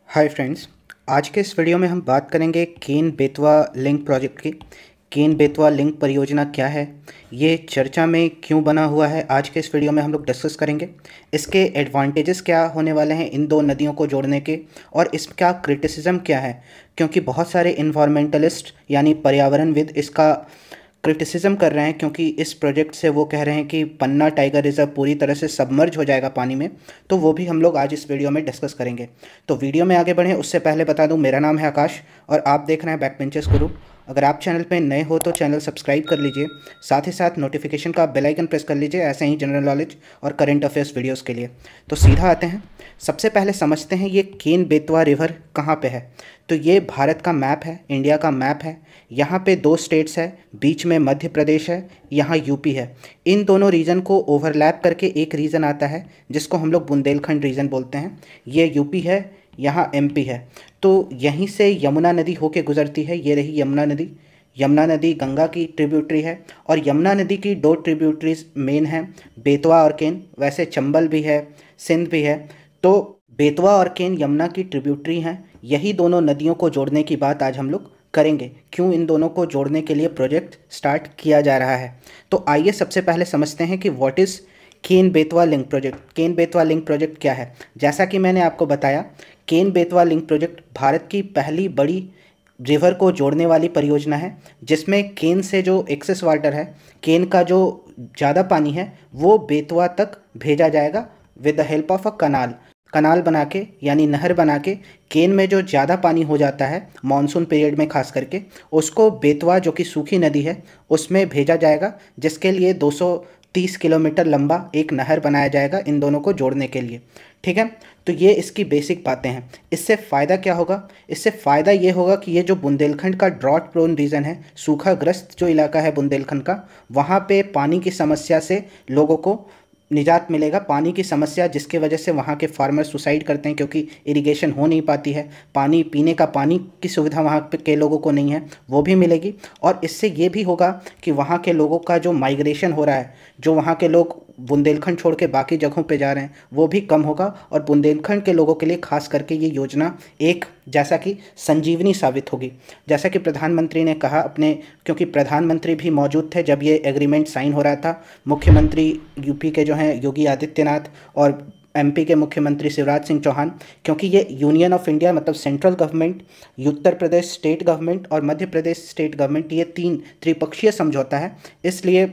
Hi friends, आज के इस वीडियो में हम बात करेंगे केन बेतवा लिंक प्रोजेक्ट की। केन बेतवा लिंक परियोजना क्या है, ये चर्चा में क्यों बना हुआ है, आज के इस वीडियो में हम लोग डिस्कस करेंगे। इसके एडवांटेजेस क्या होने वाले हैं इन दो नदियों को जोड़ने के, और इसका क्रिटिसिज्म क्या है, क्योंकि बहुत सारे इन्वायरमेंटलिस्ट यानी पर्यावरणविद इसका क्रिटिसिज्म कर रहे हैं, क्योंकि इस प्रोजेक्ट से वो कह रहे हैं कि पन्ना टाइगर रिजर्व पूरी तरह से सबमर्ज हो जाएगा पानी में। तो वो भी हम लोग आज इस वीडियो में डिस्कस करेंगे। तो वीडियो में आगे बढ़ें उससे पहले बता दूं, मेरा नाम है आकाश और आप देख रहे हैं बैक बेंचर्स गुरु। अगर आप चैनल पे नए हो तो चैनल सब्सक्राइब कर लीजिए, साथ ही साथ नोटिफिकेशन का बेल आइकन प्रेस कर लीजिए ऐसे ही जनरल नॉलेज और करंट अफेयर्स वीडियोस के लिए। तो सीधा आते हैं, सबसे पहले समझते हैं ये केन बेतवा रिवर कहाँ पे है। तो ये भारत का मैप है, इंडिया का मैप है। यहाँ पे दो स्टेट्स है, बीच में मध्य प्रदेश है, यहाँ यूपी है। इन दोनों रीजन को ओवरलैप करके एक रीजन आता है जिसको हम लोग बुंदेलखंड रीजन बोलते हैं। ये यूपी है, यहाँ एमपी है। तो यहीं से यमुना नदी होके गुजरती है, ये रही यमुना नदी। यमुना नदी गंगा की ट्रिब्यूटरी है और यमुना नदी की दो ट्रिब्यूटरीज मेन हैं, बेतवा और केन। वैसे चंबल भी है, सिंध भी है। तो बेतवा और केन यमुना की ट्रिब्यूटरी हैं। यही दोनों नदियों को जोड़ने की बात आज हम लोग करेंगे, क्यों इन दोनों को जोड़ने के लिए प्रोजेक्ट स्टार्ट किया जा रहा है। तो आइए सबसे पहले समझते हैं कि what is Ken Betwa link project. Ken Betwa link project क्या है। जैसा कि मैंने आपको बताया, केन बेतवा लिंक प्रोजेक्ट भारत की पहली बड़ी रिवर को जोड़ने वाली परियोजना है, जिसमें केन से जो एक्सेस वाटर है, केन का जो ज़्यादा पानी है, वो बेतवा तक भेजा जाएगा with the help of a canal बना के, यानी नहर बना के। केन में जो ज़्यादा पानी हो जाता है मानसून पीरियड में खास करके, उसको बेतवा जो कि सूखी नदी है उसमें भेजा जाएगा, जिसके लिए 230 किलोमीटर लंबा एक नहर बनाया जाएगा इन दोनों को जोड़ने के लिए। ठीक है, तो ये इसकी बेसिक बातें हैं। इससे फ़ायदा क्या होगा? इससे फ़ायदा ये होगा कि ये जो बुंदेलखंड का ड्रॉट प्रोन रीजन है, सूखाग्रस्त जो इलाका है बुंदेलखंड का, वहाँ पे पानी की समस्या से लोगों को निजात मिलेगा। पानी की समस्या जिसके वजह से वहाँ के फार्मर सुसाइड करते हैं, क्योंकि इरिगेशन हो नहीं पाती है, पानी पीने का पानी की सुविधा वहाँ पे के लोगों को नहीं है, वो भी मिलेगी। और इससे ये भी होगा कि वहाँ के लोगों का जो माइग्रेशन हो रहा है, जो वहाँ के लोग बुंदेलखंड छोड़ के बाकी जगहों पे जा रहे हैं, वो भी कम होगा। और बुंदेलखंड के लोगों के लिए खास करके ये योजना एक जैसा कि संजीवनी साबित होगी। जैसा कि प्रधानमंत्री ने कहा अपने, क्योंकि प्रधानमंत्री भी मौजूद थे जब ये एग्रीमेंट साइन हो रहा था। मुख्यमंत्री यूपी के जो हैं योगी आदित्यनाथ और एमपी के मुख्यमंत्री शिवराज सिंह चौहान, क्योंकि ये यूनियन ऑफ इंडिया मतलब central government, Uttar Pradesh state government और मध्य प्रदेश स्टेट गवर्नमेंट, ये तीन त्रिपक्षीय समझौता है, इसलिए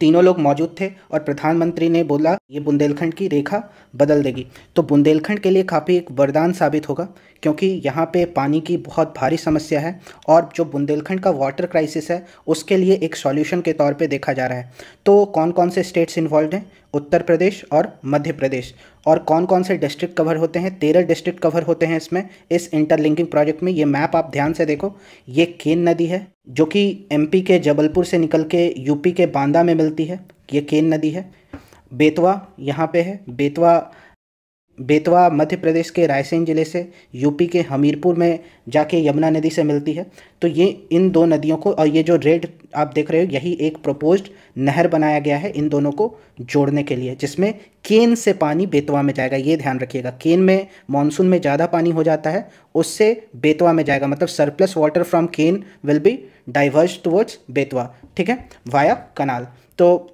तीनों लोग मौजूद थे। और प्रधानमंत्री ने बोला ये बुंदेलखंड की रेखा बदल देगी। तो बुंदेलखंड के लिए काफ़ी एक वरदान साबित होगा, क्योंकि यहाँ पे पानी की बहुत भारी समस्या है और जो बुंदेलखंड का वाटर क्राइसिस है उसके लिए एक सॉल्यूशन के तौर पे देखा जा रहा है। तो कौन कौन से स्टेट्स इन्वॉल्व हैं? उत्तर प्रदेश और मध्य प्रदेश। और कौन कौन से डिस्ट्रिक्ट कवर होते हैं? 13 डिस्ट्रिक्ट कवर होते हैं इसमें, इस इंटरलिंकिंग प्रोजेक्ट में। ये मैप आप ध्यान से देखो, ये केन नदी है जो कि एमपी के जबलपुर से निकल के यूपी के बांदा में मिलती है, ये केन नदी है। बेतवा यहाँ पे है, बेतवा मध्य प्रदेश के रायसेन ज़िले से यूपी के हमीरपुर में जाके यमुना नदी से मिलती है। तो ये इन दो नदियों को, और ये जो रेड आप देख रहे हो, यही एक प्रपोज्ड नहर बनाया गया है इन दोनों को जोड़ने के लिए, जिसमें केन से पानी बेतवा में जाएगा। ये ध्यान रखिएगा, केन में मानसून में ज़्यादा पानी हो जाता है, उससे बेतवा में जाएगा, मतलब surplus water from Ken will be diverge towards Betwa, ठीक है, वाया कनाल। तो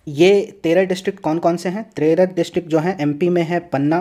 ये 13 डिस्ट्रिक्ट कौन कौन से हैं? 13 डिस्ट्रिक्ट जो हैं एमपी में है पन्ना,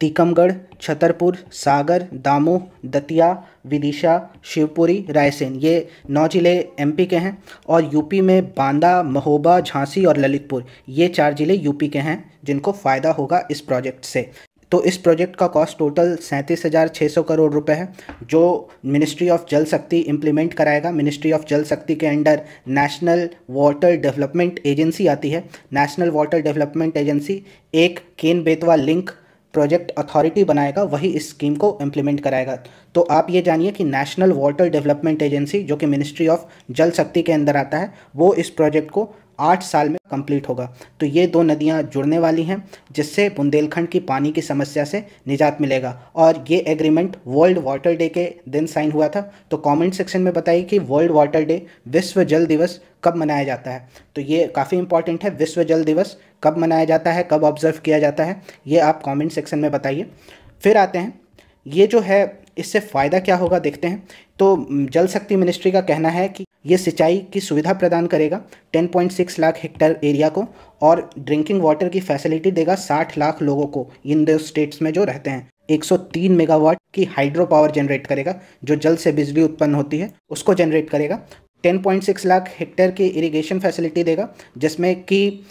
टीकमगढ़, छतरपुर, सागर, दामोह, दतिया, विदिशा, शिवपुरी, रायसेन। ये 9 जिले एमपी के हैं। और यूपी में बांदा, महोबा, झांसी और ललितपुर, ये 4 जिले यूपी के हैं जिनको फ़ायदा होगा इस प्रोजेक्ट से। तो इस प्रोजेक्ट का कॉस्ट टोटल 37,600 करोड़ रुपए है, जो मिनिस्ट्री ऑफ जल शक्ति इम्प्लीमेंट कराएगा। मिनिस्ट्री ऑफ जल शक्ति के under national water development agency आती है। नेशनल वाटर डेवलपमेंट एजेंसी एक केन बेतवा लिंक प्रोजेक्ट अथॉरिटी बनाएगा, वही इस स्कीम को इम्प्लीमेंट कराएगा। तो आप ये जानिए कि नेशनल वाटर डेवलपमेंट एजेंसी, जो कि मिनिस्ट्री ऑफ जल शक्ति के अंदर आता है, वो इस प्रोजेक्ट को 8 साल में कंप्लीट होगा। तो ये दो नदियाँ जुड़ने वाली हैं, जिससे बुंदेलखंड की पानी की समस्या से निजात मिलेगा। और ये एग्रीमेंट वर्ल्ड वाटर डे के दिन साइन हुआ था। तो कमेंट सेक्शन में बताइए कि वर्ल्ड वाटर डे, विश्व जल दिवस कब मनाया जाता है। तो ये काफ़ी इंपॉर्टेंट है, विश्व जल दिवस कब मनाया जाता है, कब ऑब्जर्व किया जाता है, ये आप कमेंट सेक्शन में बताइए। फिर आते हैं ये जो है इससे फ़ायदा क्या होगा देखते हैं। तो जल शक्ति मिनिस्ट्री का कहना है कि ये सिंचाई की सुविधा प्रदान करेगा 10.6 लाख हेक्टेयर एरिया को, और ड्रिंकिंग वाटर की फैसिलिटी देगा 60 लाख लोगों को इन दो स्टेट्स में जो रहते हैं। 103 मेगावाट की हाइड्रो पावर जनरेट करेगा, जो जल से बिजली उत्पन्न होती है उसको जनरेट करेगा। 10.6 लाख हेक्टेयर की इरिगेशन फैसिलिटी देगा, जिसमें कि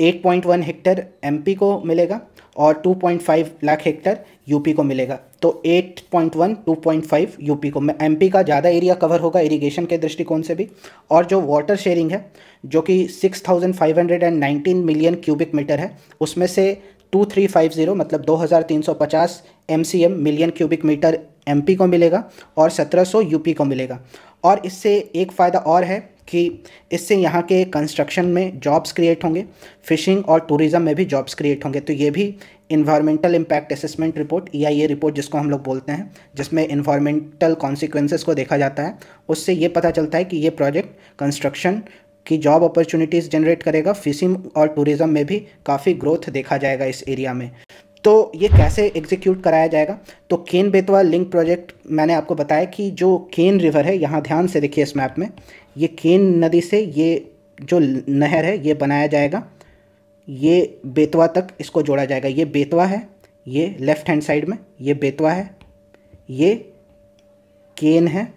8.1 हेक्टेयर एमपी को मिलेगा और 2.5 लाख हेक्टेयर यूपी को मिलेगा। तो 8.1 2.5 यूपी को, एमपी का ज़्यादा एरिया कवर होगा इरिगेशन के दृष्टिकोण से भी। और जो वाटर शेयरिंग है जो कि 6519 मिलियन क्यूबिक मीटर है, उसमें से 2350 मतलब 2350 MCM million cubic metre MP को मिलेगा और 1700 यूपी को मिलेगा। और इससे एक फ़ायदा और है कि इससे यहाँ के कंस्ट्रक्शन में जॉब्स क्रिएट होंगे, फिशिंग और टूरिज़्म में भी जॉब्स क्रिएट होंगे। तो ये भी environmental impact assessment report, EIA report जिसको हम लोग बोलते हैं, जिसमें इन्वायरमेंटल कॉन्सिक्वेंसेस को देखा जाता है, उससे ये पता चलता है कि ये प्रोजेक्ट कंस्ट्रक्शन की जॉब अपॉर्चुनिटीज़ जनरेट करेगा, फिशिंग और टूरिज़्म में भी काफ़ी ग्रोथ देखा जाएगा इस एरिया में। तो ये कैसे एग्जीक्यूट कराया जाएगा? तो केन बेतवा लिंक प्रोजेक्ट, मैंने आपको बताया कि जो केन रिवर है, यहाँ ध्यान से देखिए इस मैप में, ये केन नदी से ये जो नहर है ये बनाया जाएगा, ये बेतवा तक इसको जोड़ा जाएगा। ये बेतवा है, ये लेफ्ट हैंड साइड में ये बेतवा है, ये केन है,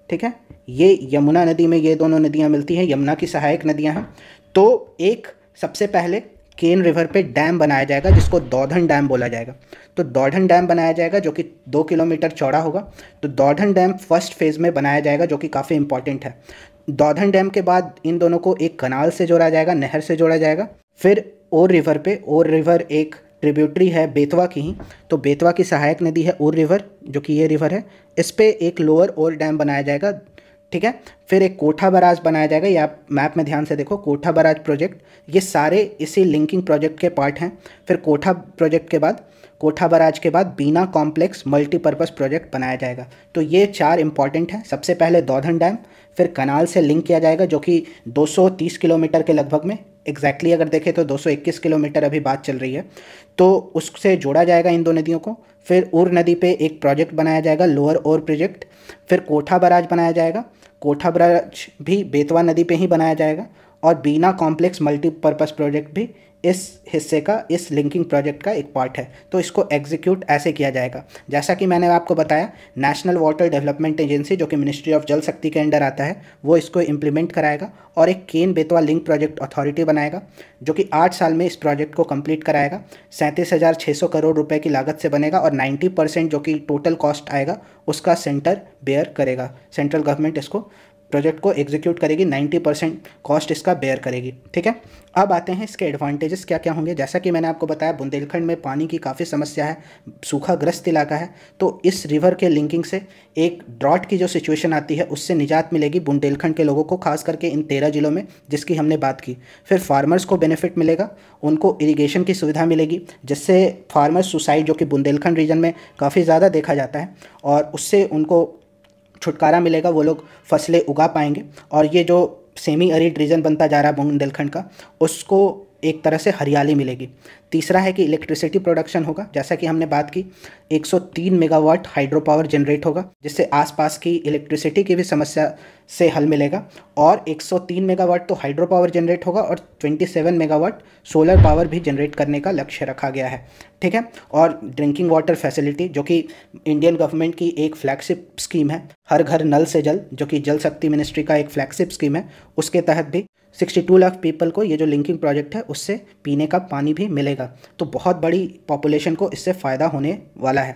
ठीक है। ये यमुना नदी में ये दोनों नदियाँ मिलती हैं, यमुना की सहायक नदियाँ हैं। तो एक सबसे पहले केन रिवर पे डैम बनाया जाएगा जिसको दौधन डैम बोला जाएगा। तो दौधन डैम बनाया जाएगा जो कि 2 किलोमीटर चौड़ा होगा। तो दौधन डैम फर्स्ट फेज़ में बनाया जाएगा जो कि काफ़ी इंपॉर्टेंट है। दौधन डैम के बाद इन दोनों को एक कनाल से जोड़ा जाएगा, नहर से जोड़ा जाएगा। फिर ओर रिवर पे, ओर रिवर एक ट्रिब्यूटरी है बेतवा की ही, तो बेतवा की सहायक नदी है ओर रिवर, जो कि ये रिवर है। इस पे एक लोअर ओर डैम बनाया जाएगा, ठीक है। फिर एक कोठा बराज बनाया जाएगा, ये आप मैप में ध्यान से देखो, कोठा बराज प्रोजेक्ट, ये सारे इसी लिंकिंग प्रोजेक्ट के पार्ट हैं। फिर कोठा प्रोजेक्ट के बाद, कोठा बराज के बाद बीना कॉम्प्लेक्स मल्टीपर्पज़ प्रोजेक्ट बनाया जाएगा। तो ये 4 इंपॉर्टेंट हैं। सबसे पहले दौधन डैम, फिर कनाल से लिंक किया जाएगा जो कि 230 किलोमीटर के लगभग में, एग्जैक्टली अगर देखें तो 221 किलोमीटर अभी बात चल रही है, तो उससे जोड़ा जाएगा इन दो नदियों को। फिर उर नदी पे एक प्रोजेक्ट बनाया जाएगा, लोअर ओर प्रोजेक्ट। फिर कोठा बराज बनाया जाएगा, कोठा बराज भी बेतवा नदी पे ही बनाया जाएगा। और बीना कॉम्प्लेक्स मल्टीपर्पज़ प्रोजेक्ट भी इस हिस्से का, इस लिंकिंग प्रोजेक्ट का एक पार्ट है। तो इसको एग्जीक्यूट ऐसे किया जाएगा, जैसा कि मैंने आपको बताया, नेशनल वाटर डेवलपमेंट एजेंसी जो कि मिनिस्ट्री ऑफ जल शक्ति के अंडर आता है, वो इसको इम्प्लीमेंट कराएगा और एक केन बेतवा लिंक प्रोजेक्ट अथॉरिटी बनाएगा जो कि 8 साल में इस प्रोजेक्ट को कंप्लीट कराएगा। 37,600 करोड़ रुपए की लागत से बनेगा और 90% जो कि टोटल कॉस्ट आएगा उसका सेंटर बेयर करेगा। सेंट्रल गवर्नमेंट इसको प्रोजेक्ट को एग्जीक्यूट करेगी, 90% कॉस्ट इसका बेयर करेगी, ठीक है। अब आते हैं इसके एडवांटेजेस क्या क्या होंगे। जैसा कि मैंने आपको बताया, बुंदेलखंड में पानी की काफ़ी समस्या है, सूखाग्रस्त इलाका है, तो इस रिवर के लिंकिंग से एक ड्रॉट की जो सिचुएशन आती है उससे निजात मिलेगी बुंदेलखंड के लोगों को, खास करके इन 13 जिलों में जिसकी हमने बात की। फिर फार्मर्स को बेनिफिट मिलेगा, उनको इरीगेशन की सुविधा मिलेगी, जिससे फार्मर्स सुसाइड जो कि बुंदेलखंड रीजन में काफ़ी ज़्यादा देखा जाता है, और उससे उनको छुटकारा मिलेगा, वो लोग फसलें उगा पाएंगे। और ये जो सेमी एरिड रीजन बनता जा रहा है बुंदेलखंड का, उसको एक तरह से हरियाली मिलेगी। तीसरा है कि इलेक्ट्रिसिटी प्रोडक्शन होगा, जैसा कि हमने बात की, 103 मेगावाट हाइड्रो पावर जनरेट होगा, जिससे आसपास की इलेक्ट्रिसिटी की भी समस्या से हल मिलेगा। और 103 मेगावाट तो हाइड्रो पावर जनरेट होगा और 27 मेगावाट सोलर पावर भी जनरेट करने का लक्ष्य रखा गया है, ठीक है। और ड्रिंकिंग वाटर फैसिलिटी जो कि इंडियन गवर्नमेंट की एक फ्लैगशिप स्कीम है, हर घर नल से जल, जो कि जल शक्ति मिनिस्ट्री का एक फ्लैगशिप स्कीम है, उसके तहत भी 62 लाख पीपल को ये जो लिंकिंग प्रोजेक्ट है उससे पीने का पानी भी मिलेगा। तो बहुत बड़ी पॉपुलेशन को इससे फ़ायदा होने वाला है।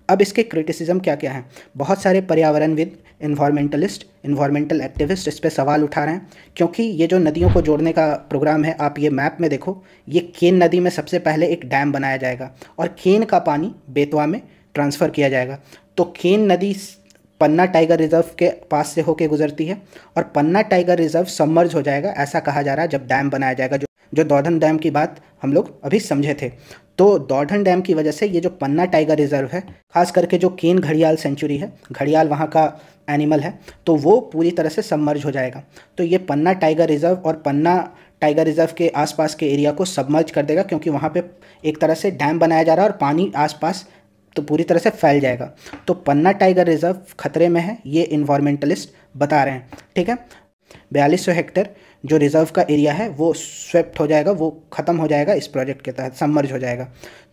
अब इसके क्रिटिसिज्म क्या क्या हैं? बहुत सारे पर्यावरणविद, इन्वायरमेंटलिस्ट, इन्वायरमेंटल एक्टिविस्ट इस पर सवाल उठा रहे हैं, क्योंकि ये जो नदियों को जोड़ने का प्रोग्राम है, आप ये मैप में देखो, ये केन नदी में सबसे पहले एक डैम बनाया जाएगा और केन का पानी बेतवा में ट्रांसफ़र किया जाएगा। तो केन नदी पन्ना टाइगर रिजर्व के पास से होके गुजरती है और पन्ना टाइगर रिजर्व सबमर्ज हो जाएगा, ऐसा कहा जा रहा है, जब डैम बनाया जाएगा। जो दौधन डैम की बात हम लोग अभी समझे थे, तो दौधन डैम की वजह से ये जो पन्ना टाइगर रिजर्व है, खास करके जो केन घड़ियाल सेंचुरी है, घड़ियाल वहाँ का एनिमल है, तो वो पूरी तरह से सबमर्ज हो जाएगा। तो ये पन्ना टाइगर रिजर्व और पन्ना टाइगर रिजर्व के आसपास के एरिया को सबमर्ज कर देगा, क्योंकि वहाँ पे एक तरह से डैम बनाया जा रहा है और पानी आसपास तो पूरी तरह से फैल जाएगा। तो पन्ना टाइगर रिजर्व खतरे में है, ये इन्वायरमेंटलिस्ट बता रहे हैं। ठीक है, 4200 हेक्टेयर जो रिजर्व का एरिया है वो स्वेप्ट हो जाएगा, वो ख़त्म हो जाएगा इस प्रोजेक्ट के तहत, सबमर्ज हो जाएगा।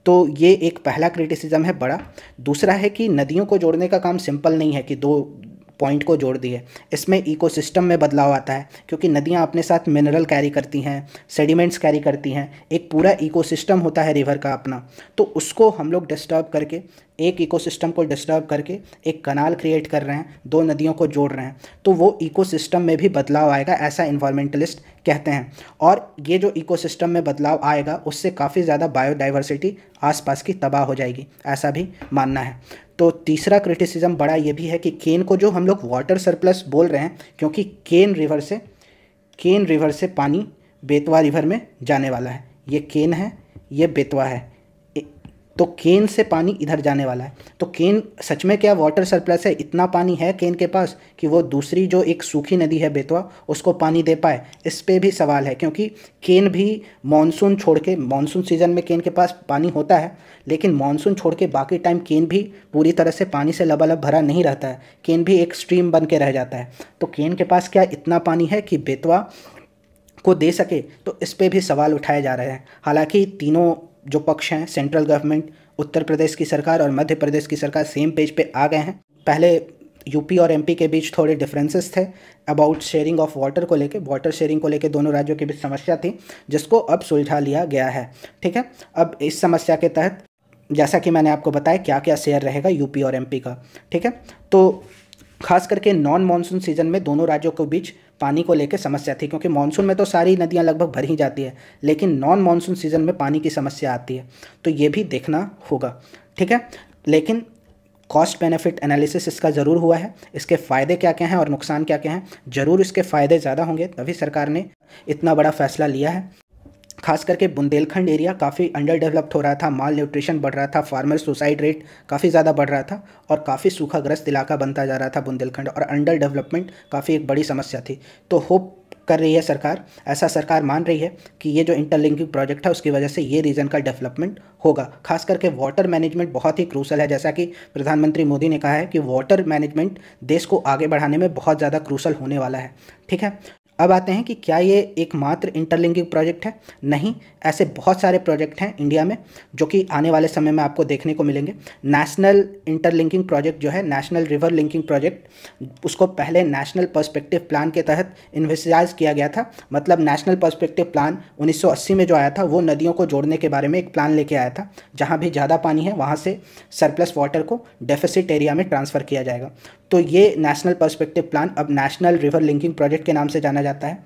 तो ये एक पहला क्रिटिसिज्म है बड़ा। दूसरा है कि नदियों को जोड़ने का काम सिंपल नहीं है कि दो पॉइंट को जोड़ दिए, इसमें इकोसिस्टम में बदलाव आता है, क्योंकि नदियाँ अपने साथ मिनरल कैरी करती हैं, सेडिमेंट्स कैरी करती हैं, एक पूरा इकोसिस्टम होता है रिवर का अपना। तो उसको हम लोग डिस्टर्ब करके, एक इकोसिस्टम को डिस्टर्ब करके एक कनाल क्रिएट कर रहे हैं, दो नदियों को जोड़ रहे हैं, तो वो इकोसिस्टम में भी बदलाव आएगा, ऐसा इन्वायरमेंटलिस्ट कहते हैं। और ये जो इकोसिस्टम में बदलाव आएगा उससे काफ़ी ज़्यादा बायोडाइवर्सिटी आसपास की तबाह हो जाएगी, ऐसा भी मानना है। तो तीसरा क्रिटिसिज्म बड़ा ये भी है कि केन को जो हम लोग वाटर सरप्लस बोल रहे हैं, क्योंकि केन रिवर से पानी बेतवा रिवर में जाने वाला है। ये केन है, ये बेतवा है, तो केन से पानी इधर जाने वाला है। तो केन सच में क्या वाटर सरप्लस है? इतना पानी है केन के पास कि वो दूसरी जो एक सूखी नदी है बेतवा, उसको पानी दे पाए? इस पे भी सवाल है, क्योंकि केन भी मानसून छोड़ के, मानसून सीज़न में केन के पास पानी होता है, लेकिन मानसून छोड़ के बाकी टाइम केन भी पूरी तरह से पानी से लबालब भरा नहीं रहता है, केन भी एक स्ट्रीम बन के रह जाता है। तो केन के पास क्या इतना पानी है कि बेतवा को दे सके? तो इस पे भी सवाल उठाए जा रहे हैं। हालांकि तीनों जो पक्ष हैं, सेंट्रल गवर्नमेंट, उत्तर प्रदेश की सरकार और मध्य प्रदेश की सरकार, सेम पेज पे आ गए हैं। पहले यूपी और एमपी के बीच थोड़े डिफरेंसेस थे अबाउट शेयरिंग ऑफ वाटर को लेके, वाटर शेयरिंग को लेके दोनों राज्यों के बीच समस्या थी, जिसको अब सुलझा लिया गया है। ठीक है, अब इस समस्या के तहत जैसा कि मैंने आपको बताया क्या क्या शेयर रहेगा यूपी और एमपी का। ठीक है, तो खास करके नॉन मानसून सीजन में दोनों राज्यों के बीच पानी को लेकर समस्या थी, क्योंकि मानसून में तो सारी नदियां लगभग भर ही जाती है, लेकिन नॉन मानसून सीजन में पानी की समस्या आती है, तो ये भी देखना होगा। ठीक है, लेकिन कॉस्ट बेनिफिट एनालिसिस इसका ज़रूर हुआ है, इसके फ़ायदे क्या क्या हैं और नुकसान क्या क्या हैं। ज़रूर इसके फ़ायदे ज़्यादा होंगे, तभी सरकार ने इतना बड़ा फैसला लिया है। खास करके बुंदेलखंड एरिया काफ़ी अंडर डेवलप्ड हो रहा था, माल न्यूट्रिशन बढ़ रहा था, फार्मर सुसाइड रेट काफ़ी ज़्यादा बढ़ रहा था और काफ़ी सूखाग्रस्त इलाका बनता जा रहा था बुंदेलखंड, और अंडर डेवलपमेंट काफ़ी एक बड़ी समस्या थी। तो होप कर रही है सरकार, ऐसा सरकार मान रही है कि ये जो इंटरलिंकिंग प्रोजेक्ट है उसकी वजह से ये रीजन का डेवलपमेंट होगा। खास करके वाटर मैनेजमेंट बहुत ही क्रूशल है, जैसा कि प्रधानमंत्री मोदी ने कहा है कि वाटर मैनेजमेंट देश को आगे बढ़ाने में बहुत ज़्यादा क्रूशल होने वाला है। ठीक है, अब आते हैं कि क्या ये एकमात्र इंटरलिंकिंग प्रोजेक्ट है? नहीं, ऐसे बहुत सारे प्रोजेक्ट हैं इंडिया में जो कि आने वाले समय में आपको देखने को मिलेंगे। नेशनल इंटरलिंकिंग प्रोजेक्ट जो है, नेशनल रिवर लिंकिंग प्रोजेक्ट, उसको पहले नेशनल पर्सपेक्टिव प्लान के तहत इन्विसाइज किया गया था। मतलब नेशनल पर्सपेक्टिव प्लान 1980 में जो आया था, वो नदियों को जोड़ने के बारे में एक प्लान लेके आया था, जहाँ भी ज़्यादा पानी है वहाँ से सरप्लस वाटर को डेफिसिट एरिया में ट्रांसफ़र किया जाएगा। तो ये नेशनल पर्सपेक्टिव प्लान अब नेशनल रिवर लिंकिंग प्रोजेक्ट के नाम से जाना जाता है।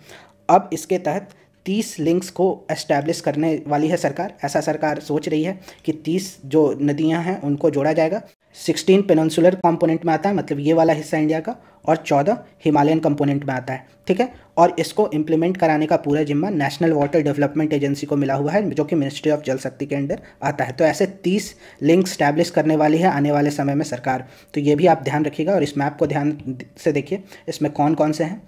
अब इसके तहत 30 लिंक्स को एस्टैब्लिश करने वाली है सरकार। ऐसा सरकार सोच रही है कि 30 जो नदियां हैं उनको जोड़ा जाएगा। 16 पेनिनसुलर कंपोनेंट में आता है, मतलब ये वाला हिस्सा इंडिया का, और 14 हिमालयन कंपोनेंट में आता है। ठीक है, और इसको इम्प्लीमेंट कराने का पूरा जिम्मा नेशनल वाटर डेवलपमेंट एजेंसी को मिला हुआ है, जो कि मिनिस्ट्री ऑफ जल शक्ति के अंडर आता है। तो ऐसे 30 लिंक स्टैब्लिश करने वाली है आने वाले समय में सरकार। तो ये भी आप ध्यान रखिएगा और इस मैप को ध्यान से देखिए, इसमें कौन कौन से हैं,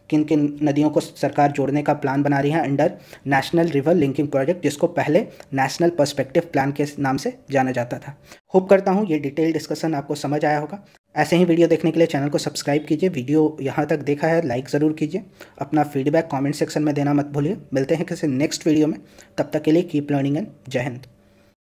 किन किन नदियों को सरकार जोड़ने का प्लान बना रही है under national river linking project, जिसको पहले नेशनल पर्सपेक्टिव प्लान के नाम से जाना जाता था। होप करता हूँ ये डिटेल डिस्कशन आपको समझ आया होगा। ऐसे ही वीडियो देखने के लिए चैनल को सब्सक्राइब कीजिए। वीडियो यहाँ तक देखा है लाइक ज़रूर कीजिए। अपना फीडबैक कमेंट सेक्शन में देना मत भूलिए। मिलते हैं किसी नेक्स्ट वीडियो में, तब तक के लिए कीप लर्निंग एंड जय हिंद।